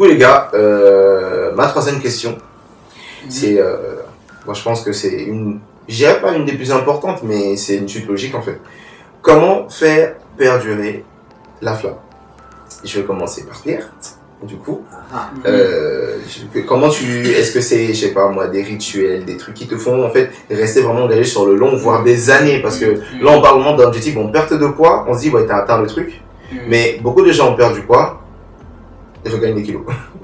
coup, les gars, ma troisième question, c'est, moi je pense que c'est je dirais pas une des plus importantes, mais c'est une suite logique en fait. Comment faire perdurer la flamme? Je vais commencer par Pierre. Du coup, est-ce que c'est, je sais pas moi, des rituels, des trucs qui te font en fait rester vraiment engagé sur le long, voire des années, parce que là on parle vraiment d'objectif, on perte de poids, on se dit ouais t'as atteint le truc, mais beaucoup de gens ont perdu du poids, il faut gagner des kilos.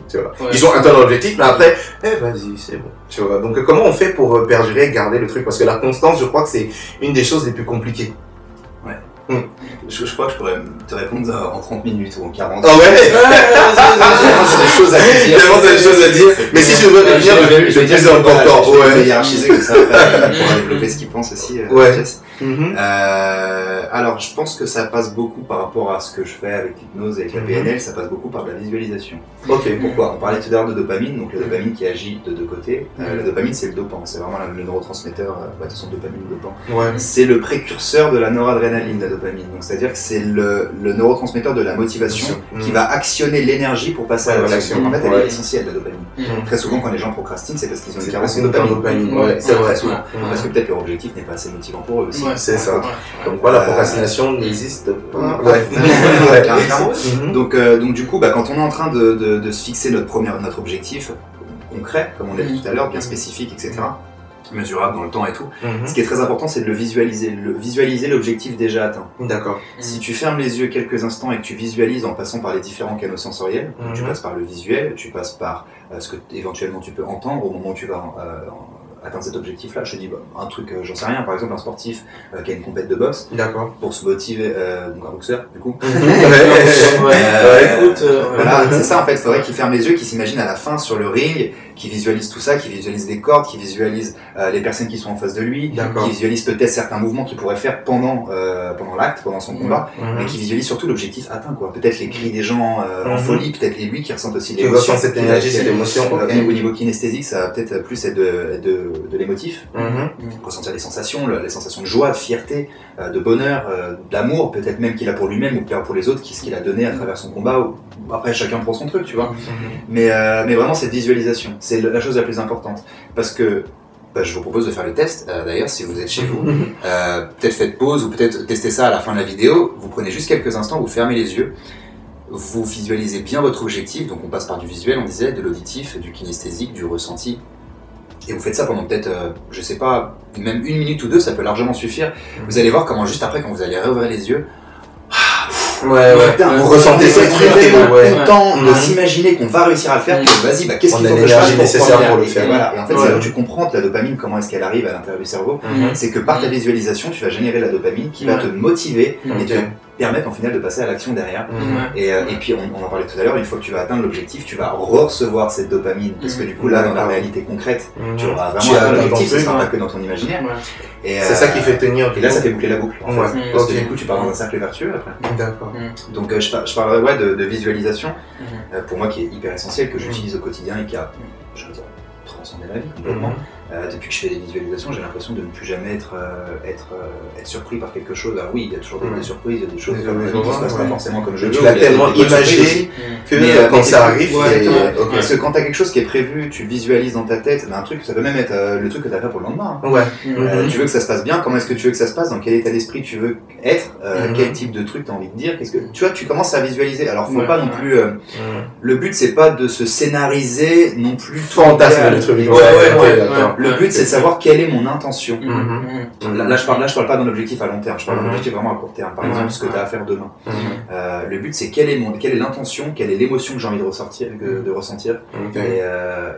Tu vois. Ouais. Ils ont atteint leur objectif, mais après, vas-y, c'est bon. Tu vois. Donc comment on fait pour perdurer, garder le truc, parce que la constance, je crois que c'est une des choses les plus compliquées. Je crois que je pourrais te répondre en 30 minutes ou en 40. Ah ouais. C'est des choses à dire. Tellement des choses à dire. Mais si je veux revenir, je vais dire c'est important. Je vais hiérarchiser comme ça, pour développer ce qu'ils pensent aussi. Jess. Alors, je pense que ça passe beaucoup par rapport à ce que je fais avec l'hypnose et avec la PNL, ça passe beaucoup par de la visualisation. Ok. Pourquoi? On parlait tout à l'heure de dopamine, donc la dopamine qui agit de deux côtés. La dopamine, c'est le dopant, c'est vraiment le neurotransmetteur, de toute façon, dopamine, dopant. Ouais. C'est le précurseur de la noradrénaline, la dopamine. Donc, c'est-à-dire que c'est le neurotransmetteur de la motivation qui va actionner l'énergie pour passer à l'action. En fait, elle est essentielle, la dopamine. Très souvent, quand les gens procrastinent, c'est parce qu'ils ont une carence de dopamine. Ouais, c'est vrai. Parce que peut-être leur objectif n'est pas assez motivant pour eux aussi. C'est ça. Donc voilà, la procrastination n'existe pas. Donc du coup, quand on est en train de se fixer notre objectif concret, comme on l'a dit tout à l'heure, bien spécifique, etc., mesurable dans le temps et tout, ce qui est très important, c'est de le visualiser l'objectif déjà atteint. D'accord. Si tu fermes les yeux quelques instants et que tu visualises en passant par les différents canaux sensoriels, tu passes par le visuel, tu passes par ce que éventuellement tu peux entendre au moment où tu vas atteindre cet objectif-là. Je te dis un truc, j'en sais rien, par exemple un sportif qui a une compète de boxe, pour se motiver, donc un boxeur du coup. Voilà, c'est ça en fait, il faudrait qu'il ferme les yeux, qu'il s'imagine à la fin sur le ring, qu'il visualise tout ça, qu'il visualise des cordes, qu'il visualise les personnes qui sont en face de lui, qu'il visualise peut-être certains mouvements qu'il pourrait faire pendant l'acte, pendant son combat, mais qu'il visualise surtout l'objectif atteint, quoi. Peut-être les cris des gens en folie, peut-être lui qui ressent aussi l'émotion. Qui ressent cette énergie, cette émotion. Au niveau kinesthésique, ça va peut-être plus être de l'émotif, ressentir les sensations de joie, de fierté, de bonheur, d'amour, peut-être même qu'il a pour lui-même ou pour les autres, ce qu'il a donné à travers son combat. Après, chacun prend son truc, tu vois. Mais vraiment, cette visualisation, c'est la chose la plus importante. Parce que je vous propose de faire le test, d'ailleurs, si vous êtes chez vous. Peut-être faites pause ou peut-être testez ça à la fin de la vidéo. Vous prenez juste quelques instants, vous fermez les yeux. Vous visualisez bien votre objectif. Donc on passe par du visuel, on disait, de l'auditif, du kinesthésique, du ressenti. Et vous faites ça pendant peut-être, je sais pas, même 1 minute ou 2, ça peut largement suffire. Vous allez voir comment juste après, quand vous allez réouvrir les yeux, vous ressentez ce truc, content de s'imaginer qu'on va réussir à le faire, vas-y, qu'est-ce qu'il faut que je fasse nécessaire pour le faire. Voilà. Et en fait, c'est là où tu comprends que la dopamine, comment est-ce qu'elle arrive à l'intérieur du cerveau, c'est que par ta visualisation, tu vas générer la dopamine qui va te motiver et te permettre en final de passer à l'action derrière. Et puis on en parlait tout à l'heure, une fois que tu vas atteindre l'objectif, tu vas recevoir cette dopamine, parce que du coup là, dans la réalité concrète, tu auras vraiment atteint l'objectif, ce sera pas que dans ton imaginaire. C'est ça qui fait tenir. Et là, ça fait boucler la boucle, en fait. Parce que du coup, tu pars dans un cercle vertueux après. D'accord. Donc je parlerai de visualisation, pour moi qui est hyper essentiel, que j'utilise au quotidien et qui a, je veux dire, transcendé ma vie complètement. Depuis que je fais des visualisations, j'ai l'impression de ne plus jamais être surpris par quelque chose. Alors oui, il y a toujours des surprises, il y a des choses qui ne se passent pas forcément comme je veux. Tu l'as tellement imagé que quand ça arrive, parce que quand tu as quelque chose qui est prévu, tu visualises dans ta tête, un truc, ça peut même être le truc que tu as fait pour le lendemain. Tu veux que ça se passe bien, comment est-ce que tu veux que ça se passe, dans quel état d'esprit tu veux être, quel type de truc tu as envie de dire, tu vois, tu commences à visualiser. Alors faut pas non plus, le but c'est pas de se scénariser non plus. Fantasme le truc. Le but, c'est de savoir quelle est mon intention. Là, je parle pas d'un objectif à long terme, je parle d'un objectif vraiment à court terme. Par exemple, ce que tu as à faire demain. Le but, c'est quelle est l'intention, quelle est l'émotion que j'ai envie de ressentir,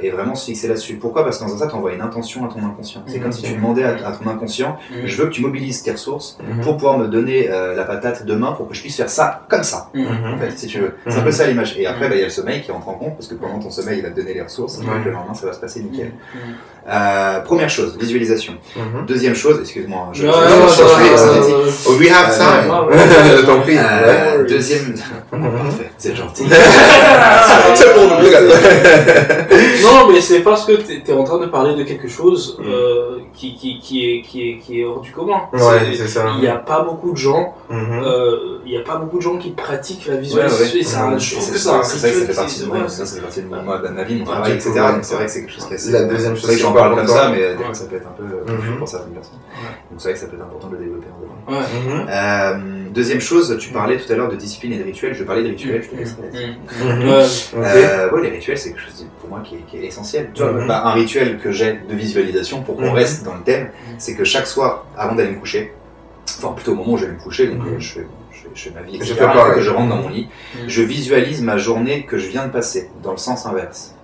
et vraiment se fixer là-dessus. Pourquoi? Parce que dans ça, tu envoies une intention à ton inconscient. C'est comme si tu demandais à ton inconscient, je veux que tu mobilises tes ressources pour pouvoir me donner la patate demain pour que je puisse faire ça comme ça. En fait, si tu veux. C'est un peu ça l'image. Et après, il y a le sommeil qui rentre en compte, parce que pendant ton sommeil, il va te donner les ressources, et le lendemain, ça va se passer. passer nickel. Première chose, visualisation. Deuxième chose, excuse-moi, we have time. T'en prie. Deuxième, parfait, c'est gentil. C'est pour nous, regarde. Non, mais c'est parce que t'es en train de parler de quelque chose qui est hors du commun. Ouais, c'est ça. Il n'y a pas beaucoup de gens, qui pratiquent la visualisation. Et ça, je trouve que c'est un rituel. Ça fait partie de ma vie, mon travail, etc. Donc c'est vrai que c'est quelque chose qui est assez. La deuxième chose, c'est vrai que j'en parle comme ça, mais des fois ça peut être un peu confus pour certaines personnes. Donc c'est vrai que ça peut être important de le développer en devant. Deuxième chose, tu parlais tout à l'heure de discipline et de rituel. Je parlais de rituels, je te laisserai. Les rituels, c'est quelque chose pour moi qui est essentiel. Tu vois, un rituel que j'ai de visualisation, pour qu'on reste dans le thème, c'est que chaque soir, avant d'aller me coucher, enfin plutôt au moment où je vais me coucher, donc je fais ma vie, etc. Que je rentre dans mon lit, je visualise ma journée que je viens de passer, dans le sens inverse.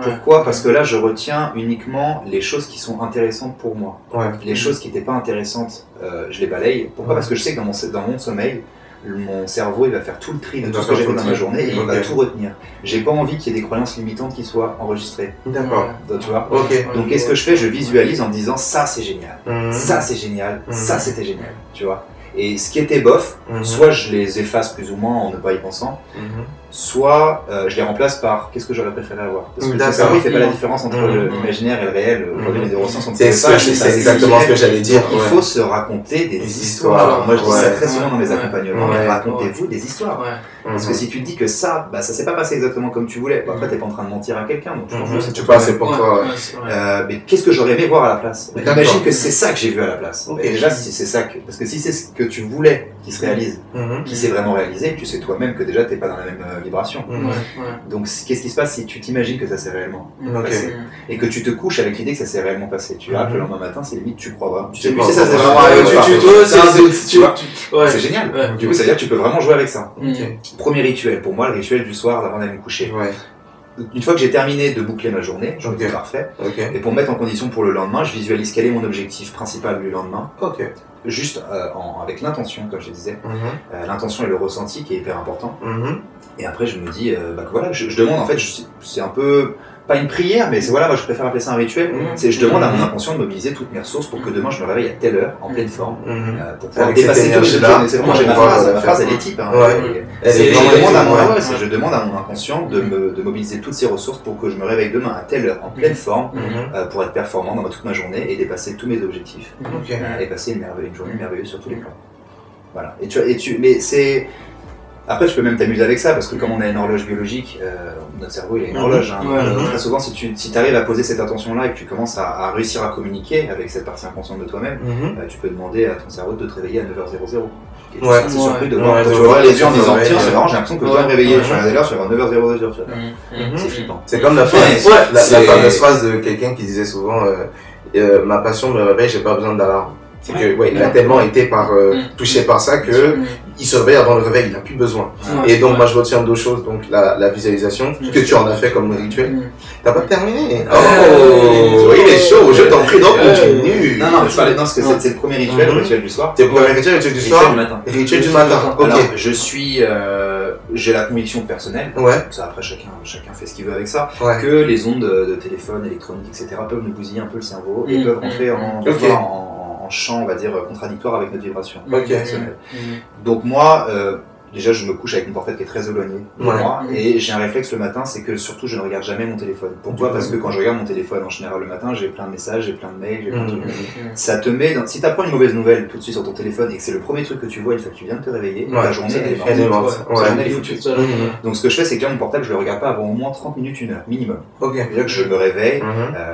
Pourquoi ? Parce que là, je retiens uniquement les choses qui sont intéressantes pour moi. Les choses qui n'étaient pas intéressantes, je les balaye. Pourquoi ? Parce que je sais que dans mon sommeil, mon cerveau il va faire tout le tri de tout ce que j'ai fait dans ma journée et il va tout retenir. J'ai pas envie qu'il y ait des croyances limitantes qui soient enregistrées. D'accord. Tu vois ? Donc qu'est-ce que je fais ? Je visualise en me disant ça c'est génial, ça c'est génial, ça c'était génial. Tu vois ? Et ce qui était bof, soit je les efface plus ou moins en ne pas y pensant, soit je les remplace par qu'est-ce que j'aurais préféré avoir. Parce que le cerveau il fait pas la différence entre l'imaginaire et le réel. Aujourd'hui les neurosciences c'est exactement ce que j'allais dire. Il faut se raconter des histoires. Alors, moi je dis ça très souvent dans mes accompagnements, racontez-vous des histoires. Parce que si tu te dis que ça s'est pas passé exactement comme tu voulais, après t'es pas en train de mentir à quelqu'un, donc je pense que tu passes pour toi. Mais qu'est-ce que j'aurais aimé voir à la place ? Imagine que c'est ça que j'ai vu à la place. Déjà si c'est ça parce que si c'est ce que tu voulais qui se réalise, qui s'est vraiment réalisé, tu sais toi-même que déjà t'es pas dans la même vibration. Donc qu'est-ce qui se passe si tu t'imagines que ça s'est réellement passé et que tu te couches avec l'idée que ça s'est réellement passé. Tu vois que le lendemain matin c'est limite tu crois pas. Tu sais plus si ça s'est vraiment réalisé. C'est génial. Du coup ça veut dire que tu peux vraiment jouer avec ça. Premier rituel, pour moi le rituel du soir avant d'aller me coucher. Une fois que j'ai terminé de boucler ma journée, je me dis parfait. Et pour me mettre en condition pour le lendemain, je visualise quel est mon objectif principal du lendemain. Juste avec l'intention, comme je disais. L'intention et le ressenti qui est hyper important. Et après je me dis que voilà, je demande en fait, c'est un peu pas une prière, mais c'est voilà, moi je préfère appeler ça un rituel. C'est je demande à mon inconscient de mobiliser toutes mes ressources pour que demain je me réveille à telle heure, en pleine forme, pour pouvoir dépasser tous les objectifs. C'est vraiment j'ai ma phrase elle est type. Je demande à mon inconscient de mobiliser toutes ses ressources pour que je me réveille demain à telle heure, en pleine forme, pour être performant dans toute ma journée et dépasser tous mes objectifs. Et passer une journée merveilleuse sur tous les plans. Voilà. Mais c'est. Après, tu peux même t'amuser avec ça, parce que comme on a une horloge biologique, notre cerveau il a une horloge. Très souvent, si tu arrives à poser cette intention-là et que tu commences à réussir à communiquer avec cette partie inconsciente de toi-même, tu peux demander à ton cerveau de te réveiller à 9h00. Et tu seras assez surpris de voir, tu vois les yeux en disant tiens, c'est marrant, j'ai l'impression que je dois me réveiller. Je vais regarder l'heure, je vais avoir 9h00. C'est flippant. C'est comme la fameuse phrase de quelqu'un qui disait souvent ma passion me réveille, j'ai pas besoin d'alarme. C'est que il a tellement été touché par ça que il se réveille avant le réveil, il n'a plus besoin. Et donc moi je retiens deux choses, donc la visualisation que tu en as fait comme rituel. T'as pas terminé. Il est chaud, je t'en prie, donc continue. Non, je parlais parce que c'est le premier rituel, le rituel du soir. C'est le premier rituel du soir. Rituel du matin. Alors j'ai la conviction personnelle. Ça après chacun fait ce qu'il veut avec ça. Que les ondes de téléphone, électronique, etc. peuvent nous bousiller un peu le cerveau et peuvent rentrer en champ, on va dire, contradictoire avec notre vibration personnelle. Donc moi, déjà je me couche avec une portable qui est très éloignée de moi et j'ai un réflexe le matin, c'est que surtout je ne regarde jamais mon téléphone. Pourquoi ? Parce que quand je regarde mon téléphone en général le matin, j'ai plein de messages, j'ai plein de mails, j'ai plein de trucs. Ça te met si tu apprends une mauvaise nouvelle tout de suite sur ton téléphone et que c'est le premier truc que tu vois une fois que tu viens de te réveiller, ta journée elle est morte. Donc ce que je fais, c'est que là mon portable je le regarde pas avant au moins 30 minutes, 1 heure minimum. C'est-à-dire que je me réveille,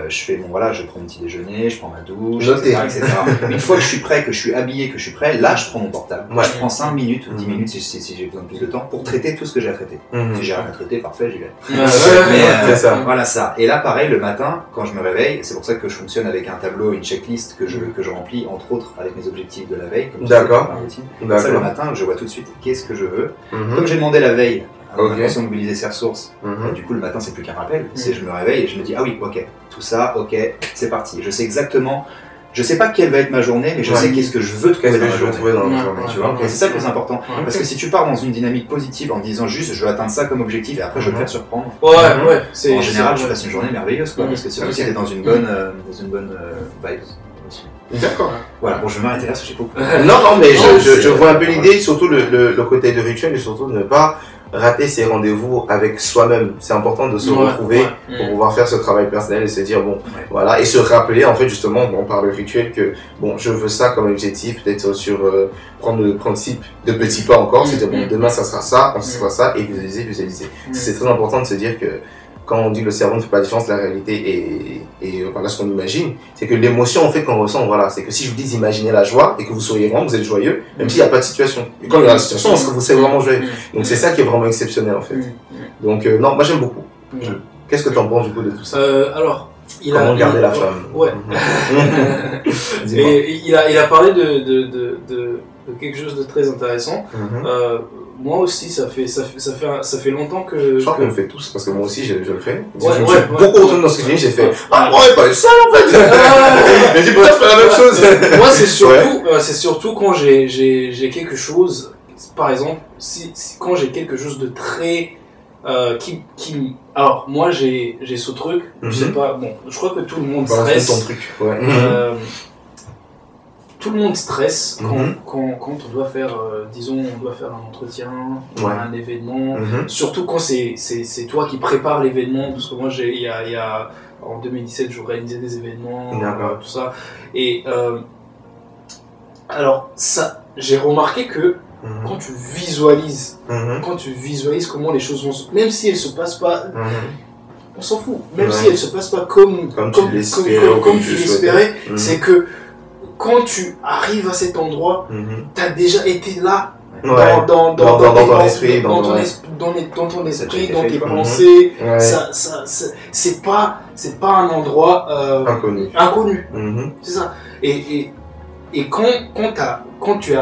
je fais je prends mon petit déjeuner, je prends ma douche, etc. Une fois que je suis prêt, que je suis habillé, que je suis prêt, là je prends mon portable. Je prends 5 minutes ou 10 minutes si j'ai besoin de plus de temps pour traiter tout ce que j'ai à traiter. Si j'ai rien à traiter, parfait, j'y vais. Voilà ça. Et là, pareil, le matin, quand je me réveille, c'est pour ça que je fonctionne avec un tableau, une checklist que je remplis, entre autres, avec mes objectifs de la veille. D'accord. Ça, le matin, je vois tout de suite qu'est-ce que je veux. Comme j'ai demandé la veille à mon inconscient de mobiliser ses ressources, du coup, le matin, c'est plus qu'un rappel. C'est je me réveille et je me dis, ah oui, ok, tout ça, ok, c'est parti. Je sais exactement je sais pas quelle va être ma journée, mais je sais qu'est-ce que je veux trouver dans ma journée. Tu vois, et c'est ça le plus important. Parce que si tu pars dans une dynamique positive en disant juste je veux atteindre ça comme objectif et après je veux me faire surprendre. En général, tu passes une journée merveilleuse, quoi. Parce que surtout si t'es dans une bonne vibe. D'accord. Voilà, bon, je vais m'arrêter là parce que j'ai beaucoup. Non, mais je vois un peu l'idée, surtout le côté de rituel et surtout de ne pas rater ses rendez-vous avec soi-même. C'est important de se retrouver pour pouvoir faire ce travail personnel et se dire, bon, voilà, et se rappeler, en fait, justement, par le rituel que, bon, je veux ça comme objectif, peut-être sur prendre le principe de petits pas encore, c'est-à-dire, bon, demain, ça sera ça, on sera ça, et visualiser. C'est très important de se dire que, quand on dit que le cerveau ne fait pas la différence, la réalité et voilà ce qu'on imagine, c'est que l'émotion en fait qu'on ressent, voilà, c'est que si je vous dis d'imaginer la joie et que vous souriez vraiment, vous êtes joyeux, même s'il n'y a pas de situation. Et quand il y a la situation, vous serez vraiment joyeux. Donc c'est ça qui est vraiment exceptionnel en fait. Donc non, moi j'aime beaucoup. Qu'est-ce que tu en penses du coup de tout ça? Alors, comment garder la flamme? Ouais. Et il a parlé de quelque chose de très intéressant. Moi aussi, ça fait longtemps que... Je crois qu'on le fait tous, parce que moi aussi, je le fais. Beaucoup retourné dans ce que j'ai dit, j'ai fait « Ah, on n'est pas seul en fait !» Mais dis, peut-être faire la même chose. Moi, c'est surtout quand j'ai quelque chose, par exemple, quand j'ai quelque chose de très... Alors, moi, j'ai ce truc, je sais pas, bon, je crois que tout le monde stresse. Ton truc, tout le monde stresse quand on doit faire, disons, on doit faire un entretien, un événement, surtout quand c'est toi qui prépares l'événement, parce que moi, en 2017, j'ai organisé des événements, tout ça, et alors, ça, j'ai remarqué que quand tu visualises comment les choses vont se... Même si elles se passent pas, on s'en fout, même si elles se passent pas comme tu l'espérais, c'est que quand tu arrives à cet endroit, tu as déjà été là dans ton esprit, dans tes pensées. C'est pas un endroit inconnu. C'est ça. Et quand tu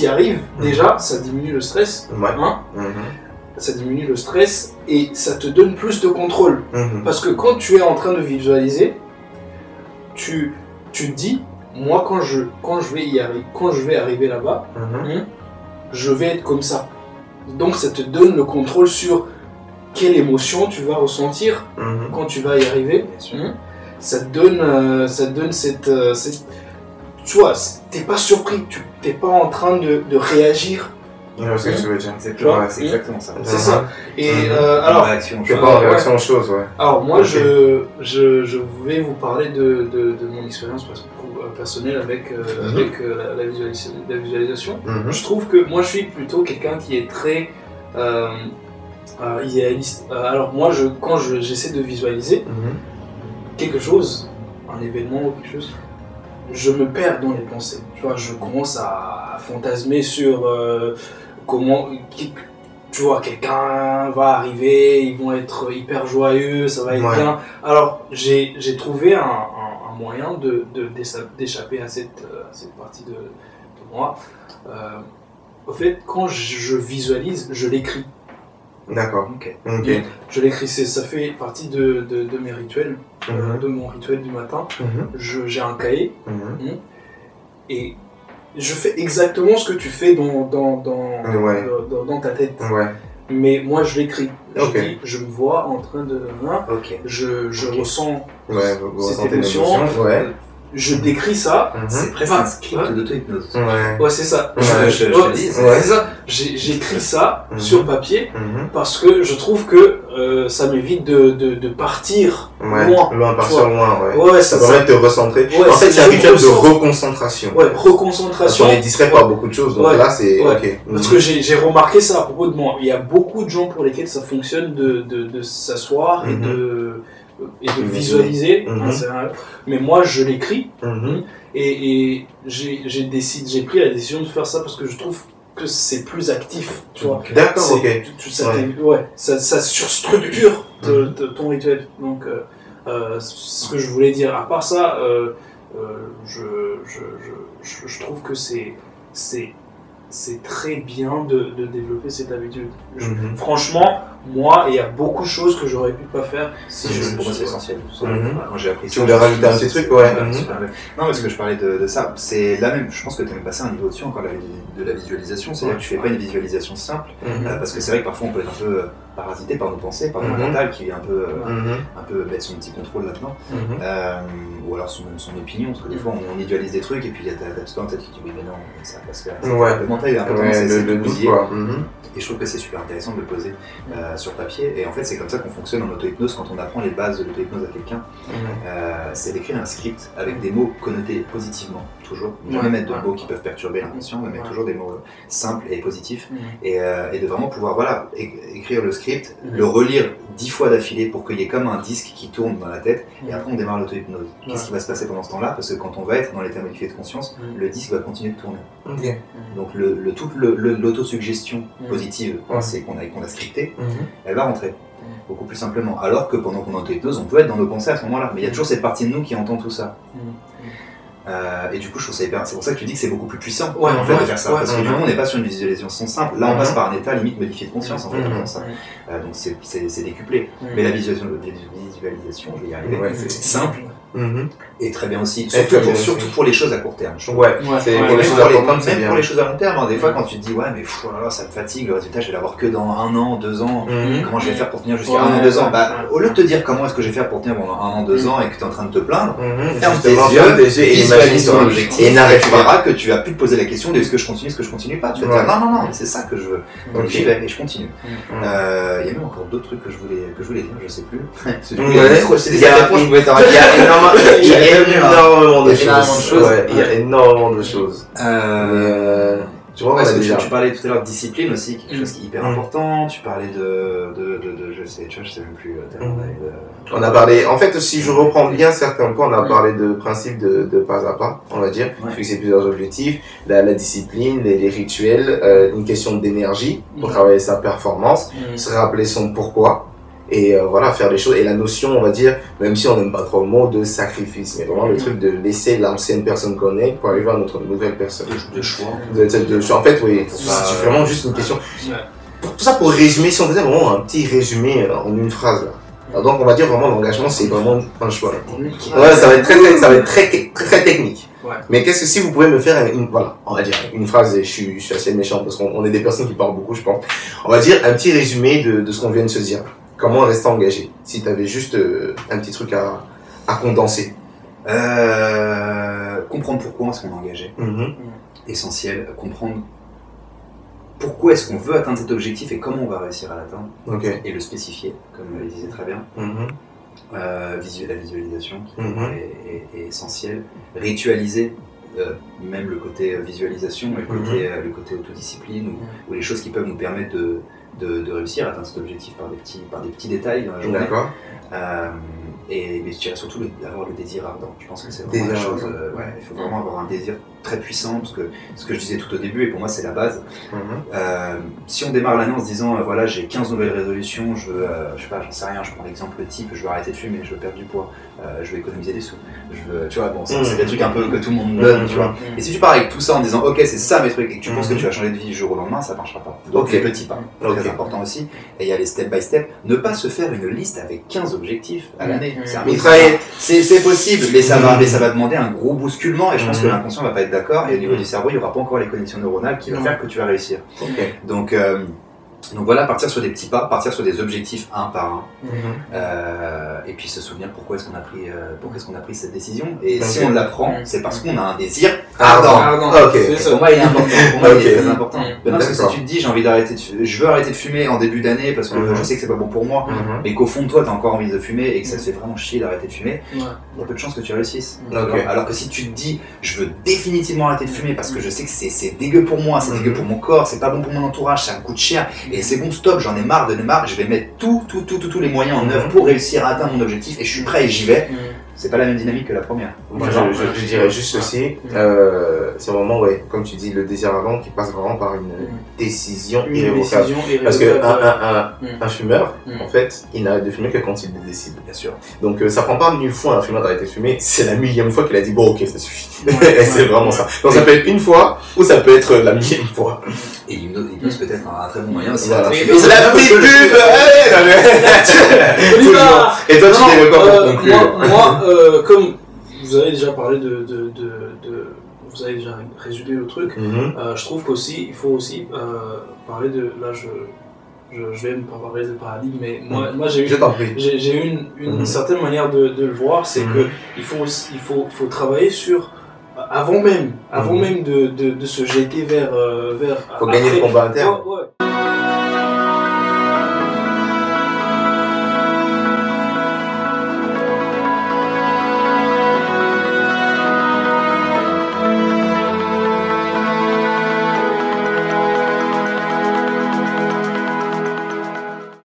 y arrives, déjà, ça diminue le stress. Ça diminue le stress et ça te donne plus de contrôle. Parce que quand tu es en train de visualiser, tu te dis, moi, quand je vais arriver là-bas, je vais être comme ça. Donc, ça te donne le contrôle sur quelle émotion tu vas ressentir quand tu vas y arriver. Ça te donne cette tu vois, t'es pas surpris, t'es pas en train de réagir. C'est ce que je veux dire. C'est exactement ça. C'est ça. Et alors, t'es pas en réaction aux choses, Alors moi, je vais vous parler de mon expérience personnelle avec la visualisation. Je trouve que moi, je suis plutôt quelqu'un qui est très idéaliste. Alors moi, quand j'essaie de visualiser quelque chose, un événement ou quelque chose, je me perds dans les pensées. Tu vois, je commence à fantasmer sur comment, tu vois, quelqu'un va arriver, ils vont être hyper joyeux, ça va être bien. Alors, j'ai trouvé un moyen d'échapper à cette partie de moi. Au fait, quand je visualise, je l'écris. D'accord. Je l'écris, ça fait partie de mes rituels, de mon rituel du matin. J'ai un cahier et je fais exactement ce que tu fais dans ta tête. Mais moi, je l'écris. Je me vois en train de... Je ressens cette émotion. Je décris ça. C'est presque un script d'auto-hypnose. C'est ça. C'est ça. J'écris ça sur papier parce que je trouve que ça m'évite de partir loin. Partir loin, ça permet de te recentrer. En fait, c'est un rituel de reconcentration. Reconcentration. On est distrait par beaucoup de choses, donc là, c'est Parce que j'ai remarqué ça à propos de moi. Il y a beaucoup de gens pour lesquels ça fonctionne de s'asseoir et de visualiser, mais moi je l'écris et j'ai pris la décision de faire ça parce que je trouve que c'est plus actif, tu vois. D'accord, ça surstructure ton rituel. Donc ce que je voulais dire, à part ça, je trouve que c'est c'est très bien de développer cette habitude. Franchement, moi, il y a beaucoup de choses que j'aurais pu pas faire si je... Pour moi, c'est essentiel. Quand j'ai appris ça... Tu voulais rajouter un petit truc, ouais. Non, parce que je parlais de ça. C'est la même... Je pense que tu es même passé à un niveau dessus encore de la visualisation. C'est-à-dire que tu fais pas une visualisation simple. Parce que c'est vrai que parfois, on peut être un peu parasité par nos pensées, par notre mental qui vient un peu mettre son petit contrôle là-dedans. Ou alors son opinion. Parce que des fois, on idéalise des trucs et puis il y a ta petite en tête qui dit oui, mais non, ça va pas se faire. Le mental, il a un peu tendance à essayer de bousiller. Et je trouve que c'est super intéressant de le poser sur papier. Et en fait, c'est comme ça qu'on fonctionne en auto-hypnose quand on apprend les bases de l'auto-hypnose à quelqu'un. C'est d'écrire un script avec des mots connotés positivement, toujours. Jamais mettre de mots qui peuvent perturber l'inconscient, mais mettre toujours des mots simples et positifs. Et de vraiment pouvoir écrire le script, le relire 10 fois d'affilée pour qu'il y ait comme un disque qui tourne dans la tête. Et après, on démarre l'auto-hypnose. Qu'est-ce qui va se passer pendant ce temps-là? Parce que quand on va être dans l'état modifié de conscience, le disque va continuer de tourner. Donc toute l'autosuggestion positive, c'est qu'on a scripté, elle va rentrer beaucoup plus simplement. Alors que pendant qu'on est en auto-hypnose, on peut être dans nos pensées à ce moment-là, mais il y a toujours cette partie de nous qui entend tout ça. Et du coup, je trouve ça hyper. C'est pour ça que tu dis que c'est beaucoup plus puissant en fait, de faire ça. Parce que du moment, on n'est pas sur une visualisation simple. Là, on passe par un état limite modifié de conscience en fait, dans ça. Donc c'est décuplé. Mais la visualisation, je vais y arriver, c'est simple. Et très bien aussi, surtout pour les choses à court terme. Pour les choses à long terme. Des fois, quand tu te dis, ouais, mais ça me fatigue, le résultat, je vais l'avoir que dans 1 an, 2 ans. Comment je vais faire pour tenir jusqu'à 1 an, 2 ans? Au lieu de te dire comment est-ce que je vais faire pour tenir pendant 1 an, 2 ans et que tu es en train de te plaindre, ferme tes yeux et visualise ton objectif. Et tu verras que tu vas plus te poser la question de est-ce que je continue, est-ce que je continue pas. Tu vas te dire, non, c'est ça que je veux. Donc j'y vais et je continue. Il y a même encore d'autres trucs que je voulais dire, je sais plus. Il y a énormément de choses. Tu parlais tout à l'heure de discipline aussi, quelque chose qui est hyper important. Tu parlais je sais même plus tellement. On a parlé, en fait, si je reprends bien certains points, on a parlé de principe de pas à pas, on va dire, fixer plusieurs objectifs, la discipline, les rituels, une question d'énergie pour travailler sa performance, se rappeler son pourquoi. Et faire les choses, et la notion, on va dire, même si on n'aime pas trop le mot, de sacrifice, mais vraiment le truc de laisser l'ancienne personne qu'on est pour arriver à notre nouvelle personne. De choix. En fait, oui, c'est vraiment juste une question. Tout ça pour résumer, si on faisait vraiment un petit résumé en une phrase là. Alors donc on va dire vraiment l'engagement, c'est vraiment un choix. Ça va être très technique. Mais qu'est-ce que si vous pouvez me faire on va dire une phrase, et je suis assez méchant parce qu'on est des personnes qui parlent beaucoup, je pense. On va dire un petit résumé de ce qu'on vient de se dire. Comment rester engagé? Si tu avais juste un petit truc à condenser. Comprendre pourquoi est-ce qu'on est engagé. Essentiel, comprendre pourquoi est-ce qu'on veut atteindre cet objectif et comment on va réussir à l'atteindre. Et le spécifier, comme il disait très bien. La visualisation est essentielle. Ritualiser, même le côté visualisation, le côté autodiscipline, ou les choses qui peuvent nous permettre de réussir à atteindre cet objectif par des petits détails dans la journée. Mais je dirais surtout d'avoir le désir ardent. Je pense que c'est vraiment la chose. Il faut vraiment avoir un désir très puissant, parce que ce que je disais tout au début, et pour moi c'est la base. Si on démarre l'année en se disant voilà, j'ai 15 nouvelles résolutions, je veux, je sais pas, j'en sais rien, je prends l'exemple type, je veux arrêter de fumer, je veux perdre du poids, je veux économiser des sous, tu vois, bon, c'est des trucs un peu que tout le monde donne, tu vois. Et si tu pars avec tout ça en disant ok, c'est ça mes trucs, et que tu penses que tu vas changer de vie du jour au lendemain, ça marchera pas. Donc les petits pas, très important aussi. Et il y a les step by step. Ne pas se faire une liste avec 15 objectifs à l'année. C'est possible, mais ça va demander un gros bousculement, et je pense que l'inconscient va pas être d'accord, et au niveau du cerveau, il n'y aura pas encore les connexions neuronales qui vont faire que tu vas réussir. Donc voilà, partir sur des petits pas, partir sur des objectifs un par un, et puis se souvenir pourquoi est-ce qu'on a pris cette décision, et si on la prend, c'est parce qu'on a un désir ardent. Pour moi il est important, il est très important. Parce que si tu te dis je veux arrêter de fumer en début d'année parce que je sais que c'est pas bon pour moi, mais qu'au fond de toi t'as encore envie de fumer et que ça te fait vraiment chier d'arrêter de fumer, il y a peu de chances que tu réussisses. Alors que si tu te dis je veux définitivement arrêter de fumer parce que je sais que c'est dégueu pour moi, c'est dégueu pour mon corps, c'est pas bon pour mon entourage, ça me coûte cher, et c'est bon, stop, j'en ai marre, je vais mettre tous les moyens en œuvre pour réussir à atteindre mon objectif, et je suis prêt et j'y vais. c'est pas la même dynamique que la première. Moi, je dirais juste ceci, c'est vraiment, ouais, comme tu dis, le désir ardent qui passe vraiment par une décision irrévocable. Parce que un fumeur, en fait, il n'arrête de fumer que quand il le décide. Bien sûr. Donc ça prend pas 1000 fois un fumeur d'arrêter de fumer, c'est la 1000e fois qu'il a dit bon ok ça suffit. C'est vraiment ça. Donc ça peut être une fois ou ça peut être la 1000e fois. Et l'hypnose peut être un très bon moyen aussi. Voilà. C'est la petite pub. Et toi tu dirais quoi pour conclure? Moi, comme vous avez déjà parlé vous avez déjà résumé le truc, je trouve qu'aussi il faut aussi parler de là je vais pas parler de paradigme, mais moi j'ai eu une certaine manière de le voir, c'est que il faut travailler sur avant même de se jeter vers faut gagner le combat interne. Ouais.